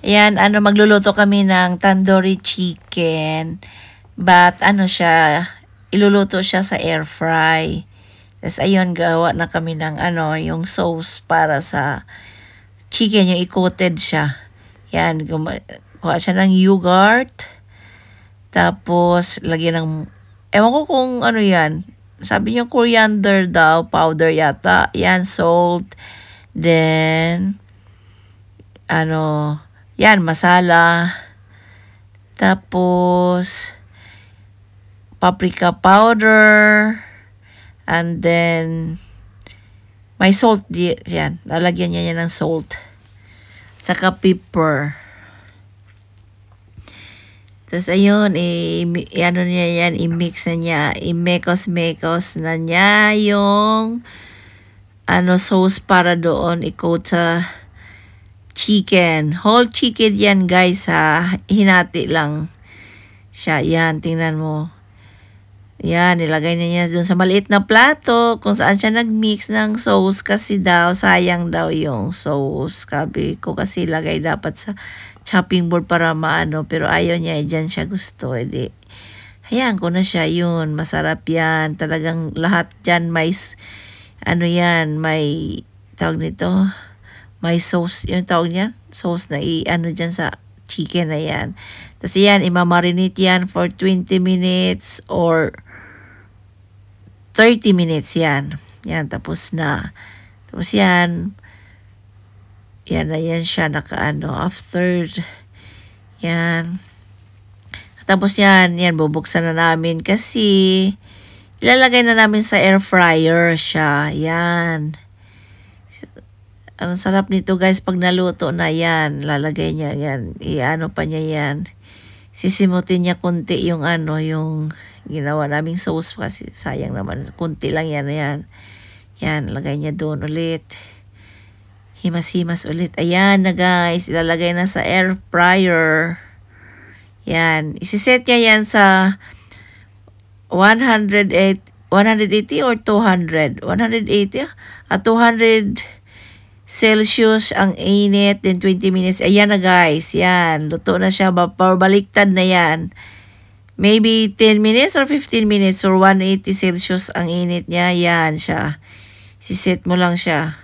Ayan, magluluto kami ng tandoori chicken. But, siya, iluluto siya sa air fry. Tapos, ayun, gawa na kami ng, yung sauce para sa chicken, yung i-coated siya. Yan, kuha siya ng yogurt. Tapos, lagyan ng, ewan ko kung ano yan. Sabi niya coriander daw, powder yata. Yan, salt. Then, yan, masala. Tapos, paprika powder. And then, may salt. Yan, lalagyan niya ng salt. Saka pepper. Tapos, ayun, niya yan, i-mix na niya. I-mekos-mekos na niya yung sauce para doon i-coat sa chicken. Whole chicken yan, guys, ha. Hinati lang siya. Yan, tingnan mo. Yan, nilagay na niya dun sa maliit na plato kung saan siya nag-mix ng sauce kasi daw, sayang daw yung sauce. Sabi ko kasi lagay dapat sa chopping board para maano, pero ayaw niya, dyan siya gusto. Edi, hayaan ko na siya, yun. Masarap yan. Talagang lahat dyan may, yan, may, tawag nito, may sauce, yung tawag niyan, sauce na dyan sa chicken na yan. Tapos yan, imamarinate yan for 20 minutes or 30 minutes yan. Yan, tapos na. Tapos yan, yan na yan siya, after, yan. Tapos yan, bubuksan na namin kasi ilalagay na namin sa air fryer siya. Yan. Ang sarap nito, guys, pag naluto na yan. Lalagay niya yan. Pa niya yan. Sisimutin niya kunti yung yung ginawa naming sauce kasi sayang naman. Kunti lang yan. Yan, lagay niya doon ulit. Himas-himas ulit. Ayan na, guys. Ilalagay na sa air fryer. Yan. Isiset niya yan sa 180 or 200. 180 at 200 Celsius ang init, then 20 minutes. Ayan na, guys. Yan. Luto na siya. Baliktad na yan. Maybe 10 minutes or 15 minutes or 180 Celsius ang init niya. Yan siya. Siset mo lang siya.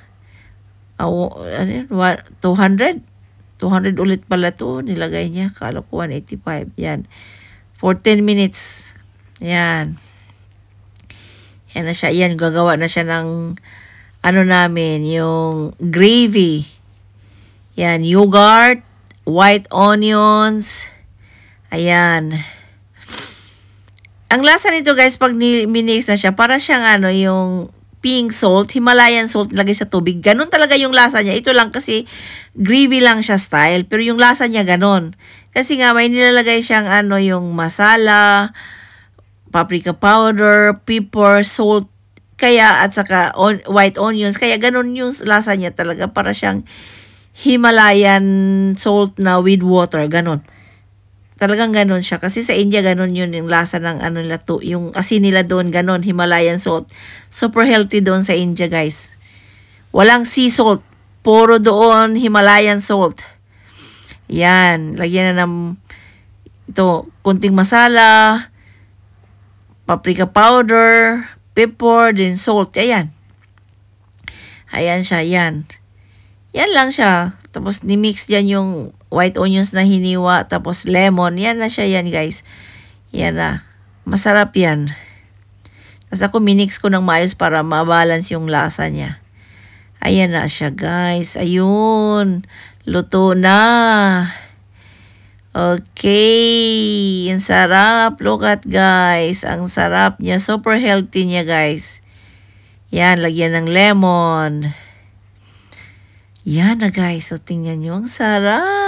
200? 200 ulit pala to. Nilagay niya. Kala ko 185. Yan. For 10 minutes. Yan. Yan na siya. Yan. Gagawa na siya ng namin, yung gravy. Yan, yogurt, white onions. Ayan. Ang lasa nito, guys, pag minix na siya, para siyang yung pink salt, Himalayan salt, lagay sa tubig. Ganon talaga yung lasa niya. Ito lang kasi gravy lang siya style, pero yung lasa niya ganon. Kasi nga, may nilalagay siyang yung masala, paprika powder, pepper, salt, kaya at saka white onions, kaya ganun yung lasa niya talaga, para siyang Himalayan salt na with water, ganun. Talagang ganun siya kasi sa India ganun yun yung lasa ng nila to, yung asin nila doon ganun, Himalayan salt. Super healthy doon sa India, guys. Walang sea salt, puro doon Himalayan salt. Yan, lagyan na ng kunting masala, paprika powder, pepper, then salt. Ayan. Ayan siya, yan. Yan lang siya. Tapos, ni-mix dyan yung white onions na hiniwa. Tapos, lemon. Yan na siya, yan, guys. Yan na. Masarap yan. Tapos, ako minix ko ng maayos para ma-balance yung lasa niya. Ayan na siya, guys. Ayun. Luto na. Okay, ang sarap. Look at, guys. Ang sarap niya. Super healthy niya, guys. Yan, lagyan ng lemon. Yan na, guys. So, tingnan nyo. Ang sarap.